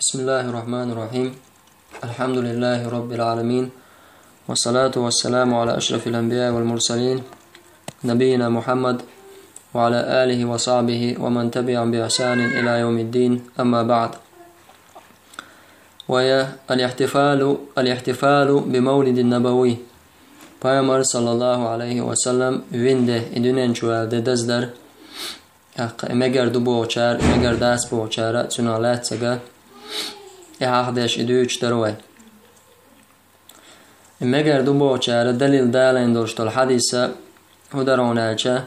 بسم الله الرحمن الرحيم. الحمد لله رب العالمين، والصلاة والسلام على أشرف الأنبياء والمرسلين نبينا محمد وعلى آله وصحبه ومن تبعهم بإحسان إلى يوم الدين. أما بعد، وهي الاحتفال بمولد النبوي. Peygamber sallallahu aleyhi ve sellem vinde idünen çuvalde dezler meger du boçar meger das boçara tsunalatsaga ahdesh idüç derway meger du boçara dalil dalain dostol hadisa hudaronalcha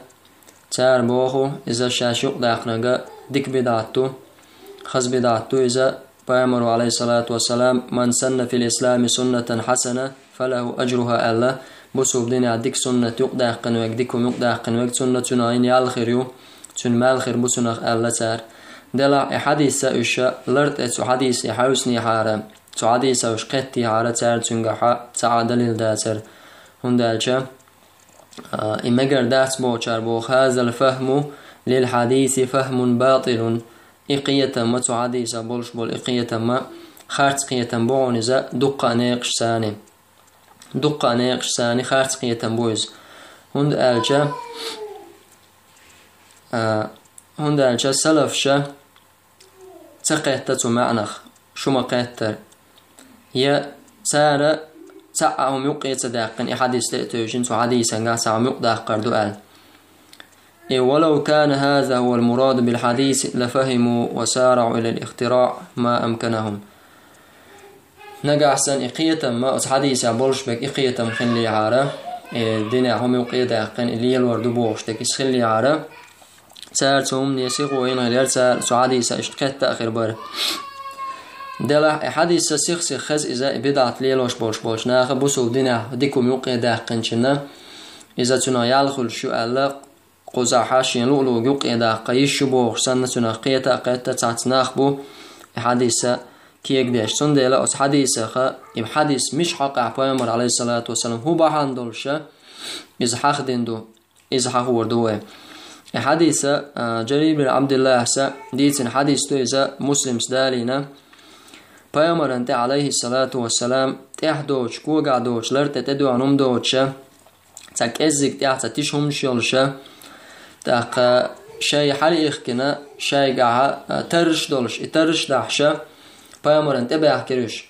çar bohu iza şaşuq daqnaga dik bid'atu khaz bid'atu iza Peygamber aleyhissalatu vesselam man sanna fil islam sunnatan hasana falahu ajruha alla بوسوب دين عديك سنة يقدع قنوك ديكم يقدع قنوك سنة تناين يالخير يو تن مالخير بوسنخ ألا تار دلا حديث إشا لرت إتو حديث يحاوسني حارة تو حديث وش قتي حارة تار تنجحا تعادل داتر هندالجا إمجر دات بوشار بوخ هذا الفهم للحديث فهم باطل إقية ما تو حديث بولش بول إقية ما خارج قية بونزا دقة ناقش ثاني دقة ناقش ثاني خارج قية بوز هند ألجا سلفشا تقيتة معنخ شو ما قيتر يا سارة تعهم يقيت داقن إحاديث تأتوجين تو حديثا قاسعهم يقداق قردو آل ولو كان هذا هو المراد بالحديث لفهموا وسارعوا إلى الاختراع ما أمكنهم نجا أحسن إقية ما حديث عبولش بك إقية مخلي عارة دينا هم يقيد عقن اللي الوردو بوش تك إسخلي عارة سارتهم يسيقوا إن غير سار حديث إشتكت تأخير بار دلا حديث سيخ خز إذا بدعت ليلوش بولش ناخ بوسو دينا ديكم يقيد عقن شنا إذا تنا يالخل شو ألا قزع حاشين لولو يقيد عقيش بوش سنة تنا قيتا قيتا تعتناخ بو حديث كيك ديش سندلا أس حديثة خا يب حديث مش حق عبايمر عليه الصلاة والسلام هو بحان دولشة إذا حق دندو إذا حق وردوه حديثة جرير بن عبد الله سا ديتن حديث تو إذا مسلم سدالينا بايمر أنت عليه الصلاة والسلام تحدوش كوغا دوش لرت تدو عنهم دوشة تاك إزيك تحت تشهم شيلشة تاق شاي حريق كنا شاي قاعة ترش دولش ترش دحشة Peygamber انتبه كريش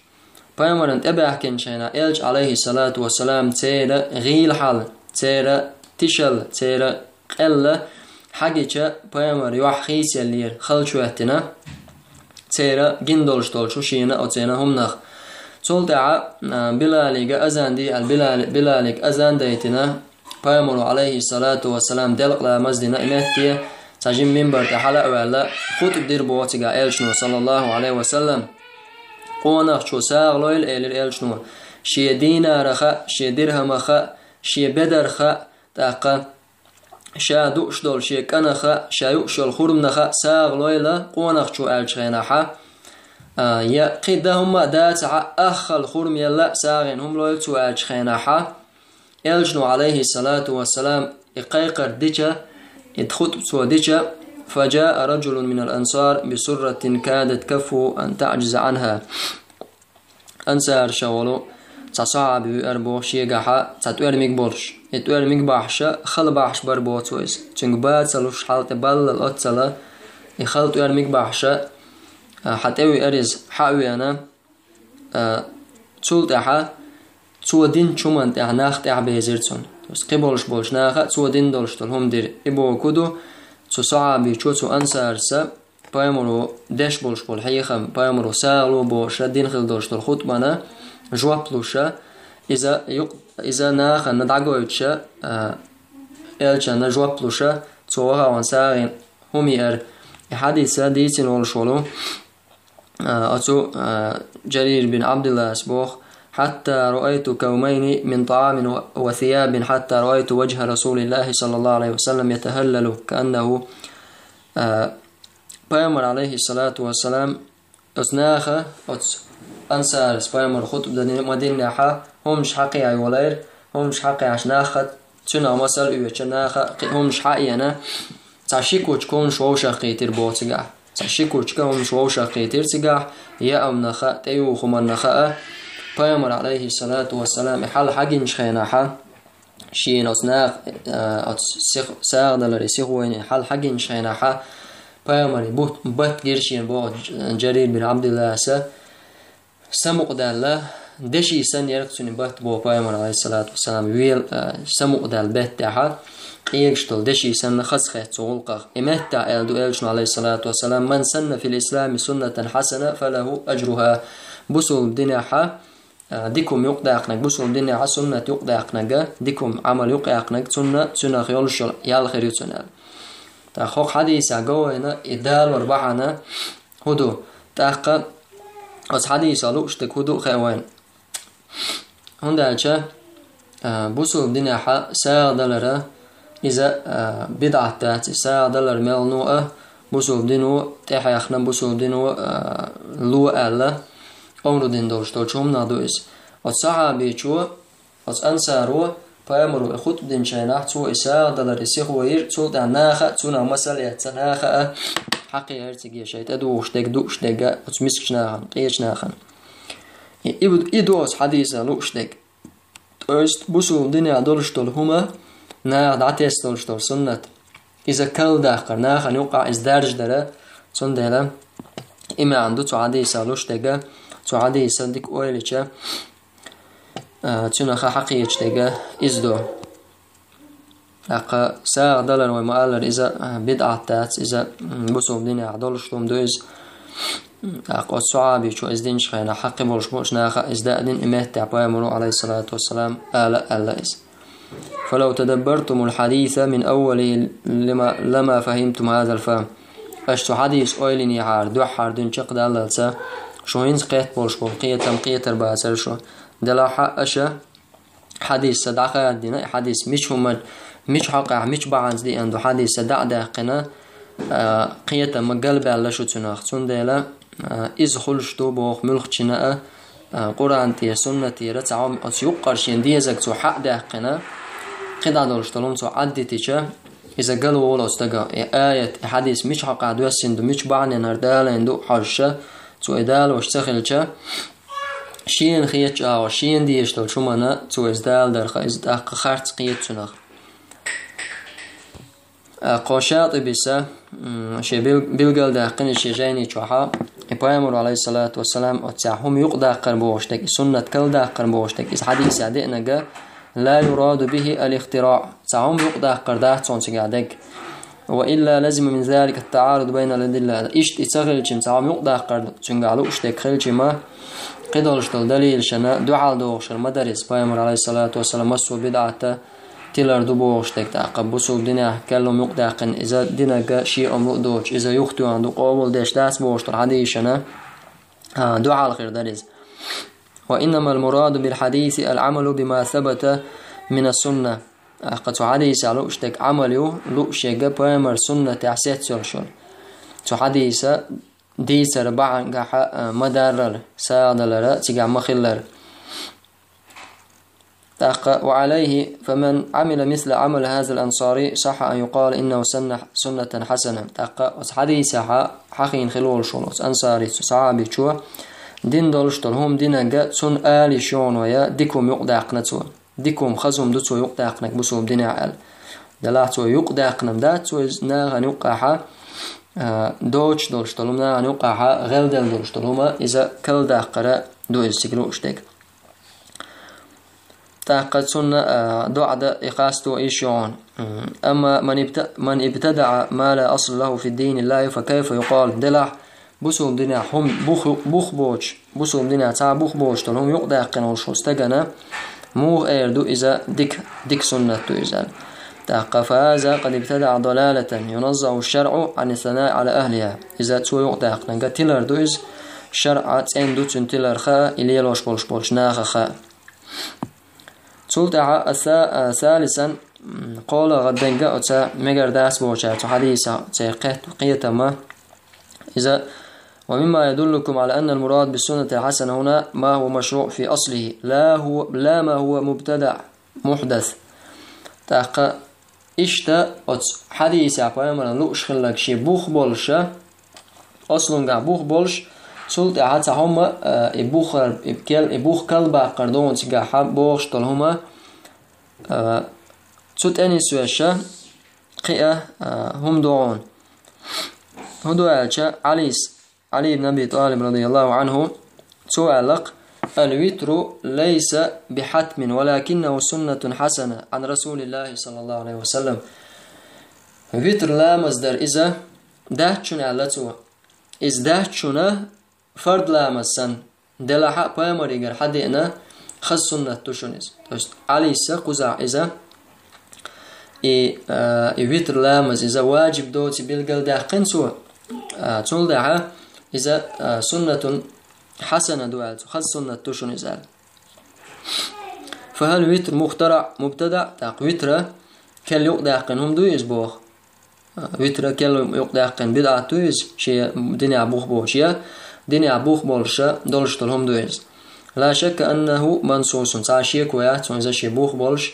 Peygamber انتبه كنشينا إلج عليه الصلاة والسلام تيرا غيل حال تيرا تشل تيرا قلة حاجة Peygamber يوحخيس يلير خلشوهتنا تيرا جندولش دولشو شينا أو تينا هم نخ سولتع بلاليك أزان دي بلاليك أزان ديتنا Peygamber عليه الصلاة والسلام دلق لمزدنا إمهتية تجيب منبر تحلق ولا خطب دير بواتيقا إلشنو صلى الله عليه وسلم قوناخ شو ساغلويل إلشنو شي دينارخا شي درهمخا شي بدرخا تاقا شا دوشدول شي كنخا شا يؤشل خرمنخا ساغلويل قوناخ شو إلشغيناحا يا قيدهم داتع أخ الخرم يلا ساغين هم لويل شو إلشغيناحا إلشنو عليه الصلاة والسلام إقايقر ديجا ادخلت سوديشا فجاء رجل من الأنصار بسرة كادت كفه أن تعجز عنها أنصار شوالو تصعب بأربو شيقاحا تتوير ميقبولش اتوير ميقباحشا خلباحش بربوتويس تنقبات سلوش حالة بل الأتسلة يخلط وير ميقباحشا حتوي أرز حاوي أنا تولتحا تودين شومان تعناخ تعبيزيرتون قبولش بولش ناخا تو دين دولشتل هم دير إبو كودو تو صعبي تو أنصار سا بايمرو دش بولش بول حيخم بايمرو سالو بوشا دين خل دولشتل خطبانا جوابلوشا إذا ناخا ندعقويتشا إلشا نجوابلوشا توها وانسارين هم ير حديثة ديتين والشولو أتو جرير بن عبد الله أسبوخ حتى رأيت كومين من طعام وثياب حتى رأيت وجه رسول الله صلى الله عليه وسلم يتهلل كأنه Peygamber عليه الصلاة والسلام أثناخا أنصار Peygamber خطب مدينة حا همش حقي عيولير همش حقي عشناخت تنا مسأل يوچناخا همش حقي أنا تعشيكو تكون شو شقي تربوتجع تشكوش كهم شووشا قيتير تجاه يا أم نخا تيو خمن نخا بيامر عليه الصلاة والسلام حال حاجين شخيناها شين أصناف ساغ دلري سيغوين حال حاجين شخيناها بيامر بوت جرشين بوت جرير بن عبد الله سمق دالله دشي سن يركسون بوت بو بيامر عليه الصلاة والسلام ويل سمق دال بيت تاعها يكشتل دشي سن خسخة تغلقه إمتع ألدو إلشن عليه الصلاة والسلام من سن في الإسلام سنة حسنة فله أجرها بسول دينها ديكم يقداقنك بسول دينها سنة يقداقنك ديكم عمل يقداقنك سنة خيالشل يالخير يتنال تاخوك حديثة قوينا إدال وربعنا هدو تاقا أس حديثة لوشتك هدو خيوين هندالشا بسول دينها ساغ دلره إذا بدعة تاتي $1 ملنوءة بسول دينو تحيا أخنا بسول دينو لو ألا أمر دين دوشتو شوم نادويس والصحابي شو أنصارو فأمروا الخطب دين شيناح تو $1 سيخوير تو تعناخا تونا مسألة يتناخا حقي هرتقيا شيت أدوش ديك دوش ديك أتمسكش ناخن قيش ناخن إدوس حديثة لوش ديك بسول ديني عدولشتو هما ناخد عتيستول شتول سنة إذا كل داخل ناخن يوقع إزدارج دره سندهلا إما عنده تعديسة لوش دقا تعديسة ديك أويليشا تنخا حقيقش دقا إزدو أقا $1 ومؤلر إذا بدعة تات إذا بسوب ديني عدولشتوم دوز أقا صعابي شو إزدينش خينا حقي بولش ناخا إزدا دين إمات تعبايا مرو عليه الصلاة والسلام ألا إز فلو تدبرتم الحديث من أوله لما فهمتم هذا الفهم أشتو حديث أويلين يحار دو حار دون شق داللسا شو هينز قيت بولش بول قيتر باسر شو دلاحة أشا حديث صدقاء الدين حديث مش حقا مش بعانز دي أندو حديث صدق داقنا قيتا مقلب على شو تناخ تندلا إز خلشتو بوخ ملخ چناء قرآن تي سنة تي رتعام أتيوقر شين ديزك تو حق داقنا قد عدولشتلون تو عدي تيشا إذا قالوا ولا استقا آية حديث مش حقا دوسندو مش بعني نردالا اندو حرشا تو إدال واشتخلشا شين خيتشا وشين ديشتل شمانا تو إزدال درخا إزداق خارت قيت سنخ قوشاط بيسا شي بيلقل داقين شي جايني چوحا إبراهيم عليه الصلاة والسلام أتسعهم يقدع قربوشتك سنة كل دا قربوشتك إذا حديث عدئنا لا يراد به الاختراع تعهم يقدع قرداه تونسيقادك وإلا لازم من ذلك التعارض بين الأدلة إشت إتغلشم تعهم يقدع قرد تنقالو إشتك خلشما قدلشتل دليل شنا دعال دوغش المدارس إبراهيم عليه الصلاة والسلام مسو بدعته تيلر دوبوشتك تعقب بسو دينا كلهم يقدعقن إذا دينا شيء أمرو دوش إذا يختو عنده قابل ديش داس بوشتر حديثنا دعال خير دليل وإنما المراد بالحديث العمل بما ثبت من السنة قد حديث على أشتك عمله لؤشيق بامر سنة تعسيت سلشل حديث ديس ربعا قاحة مدارر سادلر تقع مخلر وعليه فمن عمل مثل عمل هذا الأنصاري صح أن يقال إنه سنة حسنة حديث حقين خلول شلوس أنصاري صحابي شو دين دولشتل هم دينجا سن آلي شون ويا ديكم يقدعقنا تو ديكم خزم دوتو يقدعقنك بسوب دينا آل دلاتو يقدعقنا داتو ناغن يقعها دوش دولشتلهم ناغن يقعها غلدل دولشتلهما إذا كل داقرا دو إستقلو اشتك تاقد سنة دعد إقاستو إيشيون أما من ابتدع ما لا أصل له في الدين الله فكيف يقال دلح بسوم دينا هم بوخ بوش بسوم دينا تا بوخ بوش تلهم يقدع قنول شوستغنا مو ايردو إذا ديك سنة إذا تاقى فهذا قد ابتدع ضلالة ينظر الشرع عن الثناء على أهلها إذا تو يقدع قنقا تلر دو إذ شرع تندو تنتلر خا إليه لوش بولش ناخ خا سلطة ثالثا قال غدنجا أتا مجر داس بوشات حديثا تيقيت قيتما إذا ومما يدلكم على أن المراد بالسنة الحسنة هنا ما هو مشروع في أصله لا ما هو مبتدع محدث تاقى إشتا حديث عبايا من لؤش خلق شي بوخ بولشا أصلون بوخ بولش سلطة حتى هما إبوخ كلبا قردون تجا حب بوخش طل هما تسوت أني سويشة قيئة هم دعون هدو ألشا علي بن أبي طالب رضي الله عنه سؤالك الوتر ليس بحتم ولكنه سنة حسنة عن رسول الله صلى الله عليه وسلم. وتر لا مصدر إذا دهتشون علتو إذ دهتشون فرد لا مسن دلها بامريجر حدينا خص سنة تشونيز. علي سقزع إذا وتر لا مز إذا واجب دوتي بالقل دهقن سوا تقول دها إذا سنة حسنة دوال خص سنة تشونيز. فهل وتر مخترع مبتدع تاق وتر كل يقدقن هم دو يزبوخ وتر كل يقدقن بدعة تويز شيء دنيا بوخ بوشيا دنيا بوخ بولشة دولشتل هم دويز. لا شك أنه منصوص تعشيه كويات وإذا شيء بوخ بولش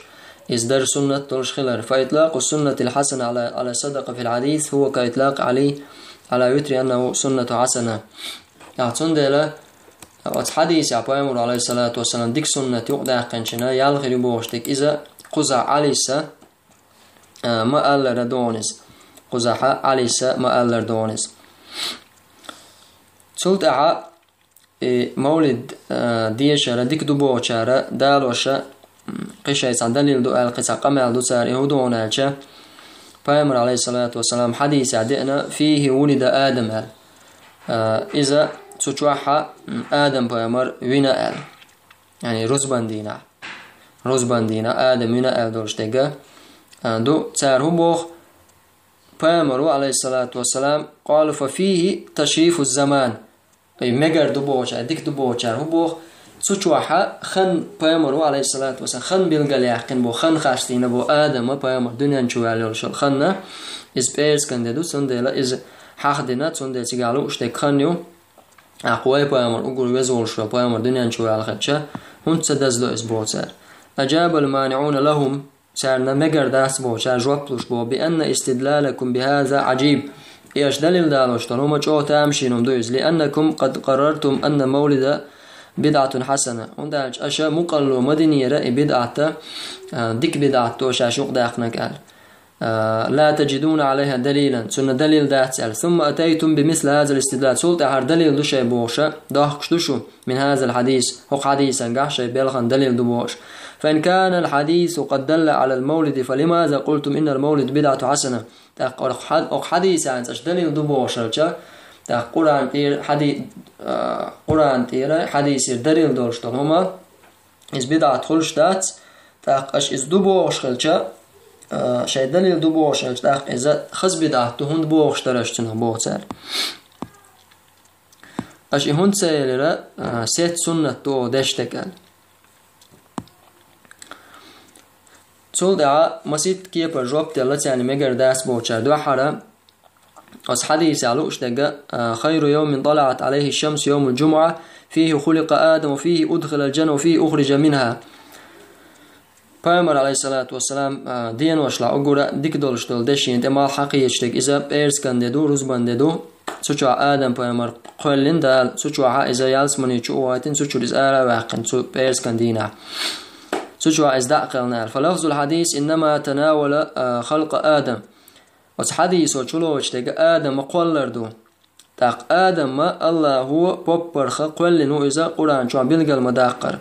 إصدار سنة دولش خلال. فإطلاق السنة الحسنة على صدقة في الحديث هو كإطلاق على وتر أنه سنة حسنة. أعتندلا حديث عبامر عليه الصلاة والسلام ديك سنة يقدقن شنا يالغي بوشتك إذا قزع عليسا ما ألر دونس قزحة عليسا ما ألر دونس. سلطة مولد ديشارة ديك دبو شارة دالوشة قشة دليل دو القصة قمع دو سار يهودون الشا بامر عليه الصلاة والسلام حديث عدئنا فيه ولد آدم إذا تشوحها آدم بامر وينا يعني رزبان دينا آدم وينا دولشتغا دو تار هبوخ بامر عليه الصلاة والسلام قال ففيه تشريف الزمان أي مجر دبوشة ديك دبوشة هبوخ تشوحها خن بامر عليه الصلاة والسلام خن بيلقى يحقن بو خن خاشتين بو آدم بامر دنيا نشوالي ولشل خننا إز بيرس كنددو سندلا إز حقدنا سندل تيجالو اشتك خنيو أقوى بامر أقول يزول شو بامر دنيا نشوالي خدشة هون تدزلو إز بوتر. أجاب المانعون لهم سارنا مجر داس بو شار جوابلوش بو بأن استدلالكم بهذا عجيب. إيش دليل دالوش تنوما جو تامشينهم دويز لأنكم قد قررتم أن مولد بدعة حسنة. وندالج أشياء مقلو مدنية رأي بدعة ديك بدعة توشاشوق داقنك قال لا تجدون عليها دليلا سنة دليل داتسال ثم أتيتم بمثل هذا الاستدلال سلطة هر دليل دوشي بوشة داخش دوشو من هذا الحديث هو حديثا قحشي بيلخن دليل دوبوش. فإن كان الحديث قد دل على المولد فلماذا قلتم إن المولد بدعة حسنة. حديث عن دليل دوبوش قرآن تير حديث دليل دولش هما إز بدعة خلش دات أش إز دوبوش خلشة شيء دليل دوبوش إذا خز بدعة هون بوش ترشتنه بوتر أش هون سيلرا سيت سنة تو دشتكال تول دعا مسيت كيبر جواب تلت يعني مجر داس بوشر دو حرام أس حديث علوش دقا خير يوم طلعت عليه الشمس يوم الجمعة فيه خلق آدم وفيه أدخل الجنة وفيه أخرج منها. بامر عليه الصلاة والسلام دين وشلا أقول ديك دولشتول دشين تمال حقيقتك إذا بيرس كان ددو رزبان ددو سوچوا آدم بامر قلن دال سوچوا إذا يالسمني چواتين سوچوا إزارة واقن سو بيرس كان دينا سوچوا إزداء قلنا. فلفظ الحديث إنما تناول خلق آدم وحديث وچلوش تك آدم قولردو تاق آدم ما الله هو بوبرخ قولنو إذا قرآن شو بيلقى المداقر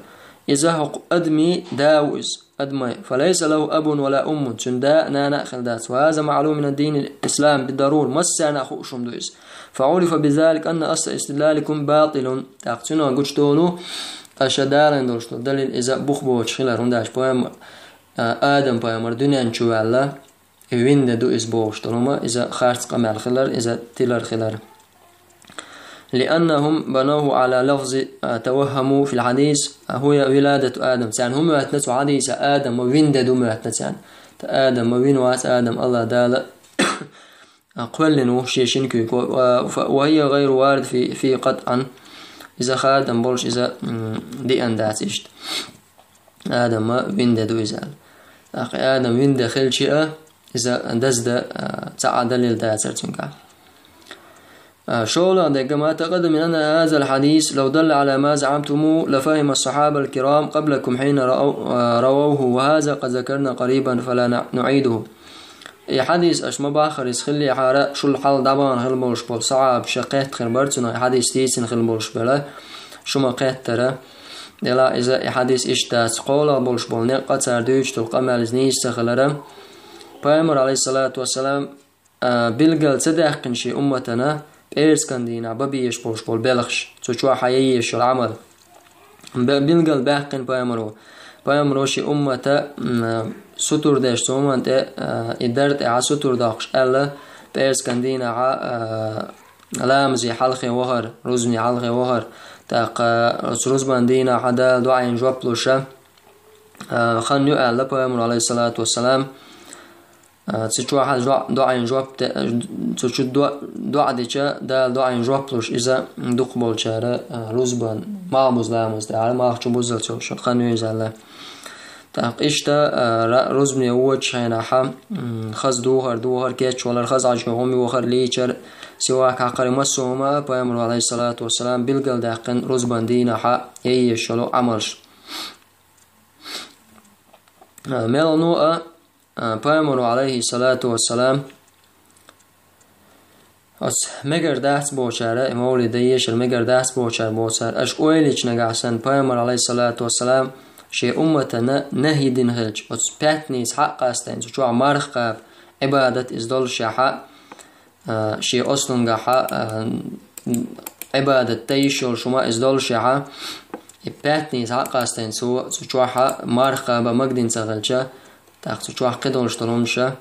إذا هو أدمي داوز أدمي فليس له أب ولا أم سنداء نانا خلدات. وهذا معلوم من الدين الإسلام بالضرور مسانا خوشم دويز. فعرف بذلك أن أصل استدلالكم باطل تاقتنو قجتونو أشدالين دولشتو دليل إذا بوخبوش خلال هنداش بوامر آدم بوامر دنيا نشو الله وين دو إسبوش طالما إذا خارج قمع خلال إذا تلر خلال لأنهم بنوه على لفظ توهموا في الحديث هو ولادة آدم يعني هم يتنسوا حديث آدم وين دو مهتنسان آدم وين وات آدم الله دال قولنوا شيشنكي وهي غير وارد في قطعا إذا خادم بولش إذا دي أندات إشت آدم وين دو إزال آدم وين دخل شيء إذا دزد تعادل داتر تنكا. شولا دق ما تقدم من أن هذا الحديث لو دل على ما زعمتموه لفهم الصحابة الكرام قبلكم حين رووه، وهذا قد ذكرنا قريبا فلا نعيده. حديث أش مباخر يسخلي حارة شو الحال دبان خل بولش بول صعب شقيت خربرتنا حديث تيسن خل بولش بلا شو ما قيت ترى لا إذا حديث إشتاس قولا بولش بول نقطة سردوش تلقى مالزنيش سخلرم بأمر عليه الصلاة والسلام بلغل صدقن شي أمتنا إيرسكندينا ببيش بولش بول بلخش تشوا حييش العمل بلغل باقن بأمره شي أمتا ستور داش سومنت إدارت ستور داخش ألا بإيرسكندينا لامزي حلقي وهر رزمي حلقي وهر تاق رزباندينا حدا دعين جوابلوشا خنيو ألا بأمر عليه الصلاة والسلام تشوا حال دعين جواب تشوا دعاء ديشا دا دعين جوابلوش إذا دقبل شارع رزبان ما مزلامز ده على ما أخشى بوزل شو خنيو يزعله تاق إشتا رزمني ووش هنا حم خز دوهر كيتش ولا خز عجومي وخر ليشر سواك عقري مسوما بأمر عليه الصلاة والسلام بلقل داقن رزبان دينا حا يشلو عملش ميلانوء بأمر عليه الصلاة والسلام مگر دست بوشاره مولد يشل مگر دست بوشار بوشار اش اويليش نگاسن بأمر عليه الصلاة والسلام شي أمتنا نهيدين هلج وتسباتنيز حق قاستين شو عمارخ قاب عبادة إزدول شحا شي أصلا حق عبادة تيشول شما إزدول شحا باتنيز حق قاستين شو حق مارخ قاب مقدين سغلشا تاق شو حق قدول شترونشا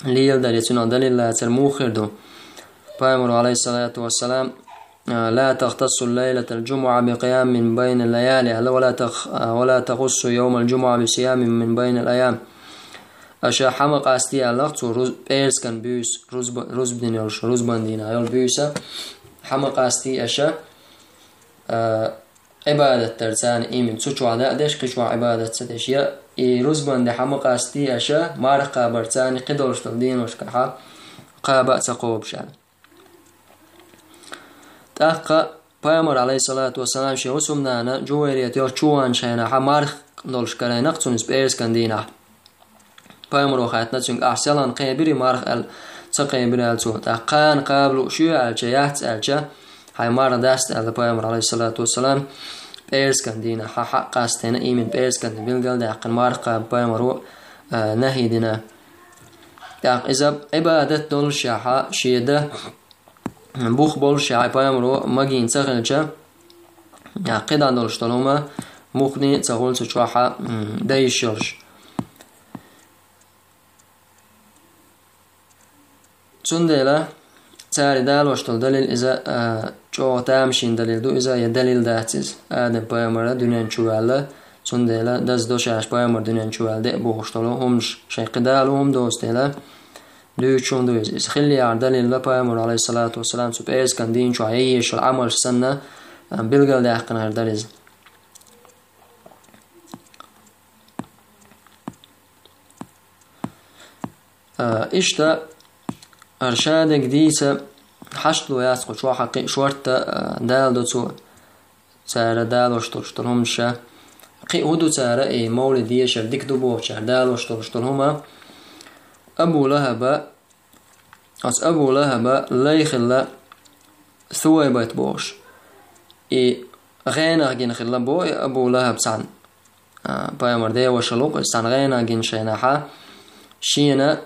ليل دليتنا دليل لا ترموخر دو بأمر عليه الصلاة والسلام لا تختص الليلة الجمعة بقيام من بين الليالي ولا تخص يوم الجمعة بصيام من بين الأيام أشا حمق أستي اللغت بيرس كان بيوس رزبدين يلش رزباندين يل بيوسا حمق أستي أشا عبادة ترسان إيمن سوچو عدا ديش قشوا عبادة ستش يا رزبان دي حمق أستي أشا مارقا برساني قدولش تلدين وشكحا قابا تقوب شان تاقا بأمر عليه الصلاة والسلام شي وسمنانا جويريت يو چوان شينا حمارخ دولش كراي نقصونس بإيرس كندينا بأمر وخاتنا تشنك أحسلان قيبري مارخ تقيبري ألتو تاقان قابلو شو ألچا يحت ألچا هاي مارا داست أل بأمر عليه الصلاة والسلام بإيرس كندينا حق قاستينا إيمن بإيرس كندين بلغل داقن مارخ قاب بأمر نهي دينا تاق إذا عبادة دولش يحا شيدا بوخ بولش عي بأمرو مجين تغلجا قيد عن دولش طالما مخني تغول تشوحا دايشلش تندلا تاري دالوش دليل إذا جو تامشين دليل دو إذا يدليل داتز آدم بأمر دنيا شوالا تندلا دز دوش عش بأمر دنيا شوال ده بوخش طالو همش شي قدالو هم دوستلا دوچون دوز خلي عدل الله بأمر عليه الصلاة والسلام سبئز كان دين شو عيش العمل سنة بلغل داقن هردرز إشتا أرشاد جديسة حشلو ياسقو شو حقي شورت دال دوتو سارة دال وشترهم شا قي هدو سارة إيه مولد يشر ديك دبو شر دال وشترهما أبو لهب أبو لهب لا يخلى ثويبت بوش غينا جين خلى بو أبو لهب سان بأمر ده وشلوق سان غينا جين شيناها شينا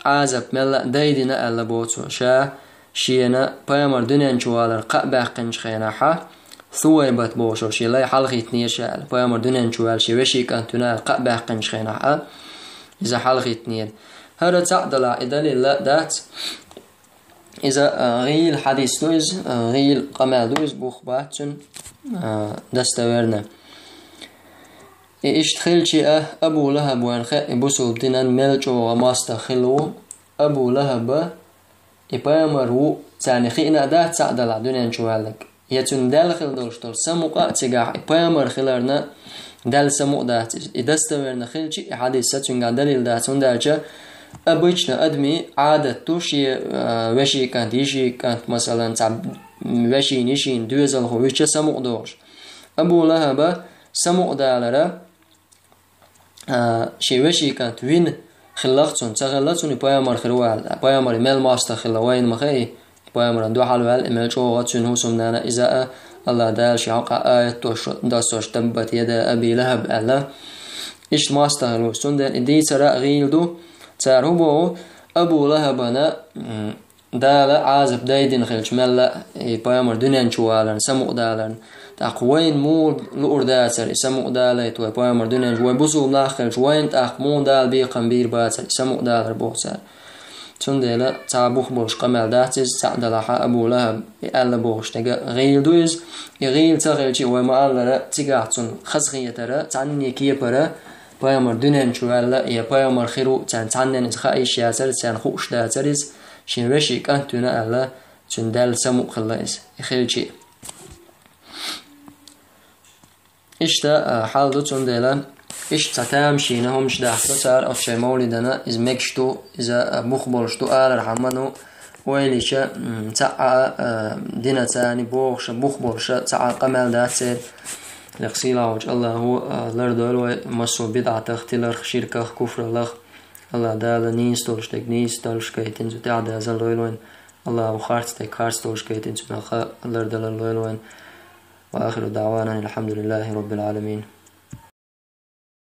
عازب ملا دايدنا ألا بوتو شا شينا بأمر دنيا نشوالر قباقن شيناها ثويبت بوش وشي لا حلقي تنير شال بأمر دنيا نشوال شي وشي كانتنا قباقن شيناها إذا حلقي تنير هذا تعدل إذا لا دات إذا غيل حديث دوز غيل قمال دوز بوخباتن دستورنا إيش تخيل أبو لهب وين خاء بوسو بدنا ملج وماستا خلو أبو لهب إبامرو تاني خينا دات تعدل الدنيا نشوالك يتون دالخل دولشتر سموقا تجاه إبامر خلرنا دال سموق دات إذا استورنا خيل حديث ستون دليل داتون دالجا أبوشنا أدمي عادته شيء وشي كانت يشي كانت مثلا تعب وشي نشين دوزل هو وش سمو دوش أبو لهب سمو دالرا شي وشي كانت وين خلقتون تغلطون بايمر خروال بايمر مال ماست خلوين مخي بايمر دو حلوال إمال شوغتون هو سمنانا إذا الله دال شي عقا آية توش داستوش تبت يدا أبي لهب ألا إيش ماست خلو سندن إدي ترى غيلدو تارهبو أبو لهبنا دال عازب دايدين خلش ملا بايمر دنيان شوالن سمو دالن تاقوين مو لورداتر سمو دالي تو بايمر دنيان جوي بوزو لاخل جوين تاق مو دال بيقم بير باتر سمو دالر بوسر تندلا تابوخ بوش قمال داتز تعدلها أبو لهب يألا بوش تجا غيل دوز يغيل تغيل وما ألا تجاعتون خزغية ترى تعني كيبرة بايمر دنيان شوالا يا بايمر خيرو تعني خايش ياسر تعني خوش داترز شين وشي كانتونا ألا تندل سمو خلاص يخيل شيء إشتا حالدو تندلا إيش تتام شينهم مش داخل صار أفشي مولدنا إذا مكشتو إذا مخبرشتو رحمنو ويليشا تاع دينا تاني بوخش مخبرشا تاع قمال داتسير لغسيلا وجه الله هو لردول ومسو بدعة اختلار شركة كفر الله الله دال نيس تولش تك نيس تولش كيتن زو تعد هذا لويلوين الله وخارت تك خارت تولش كيتن زو ملخا لردول لويلوين وآخر دعوانا الحمد لله رب العالمين.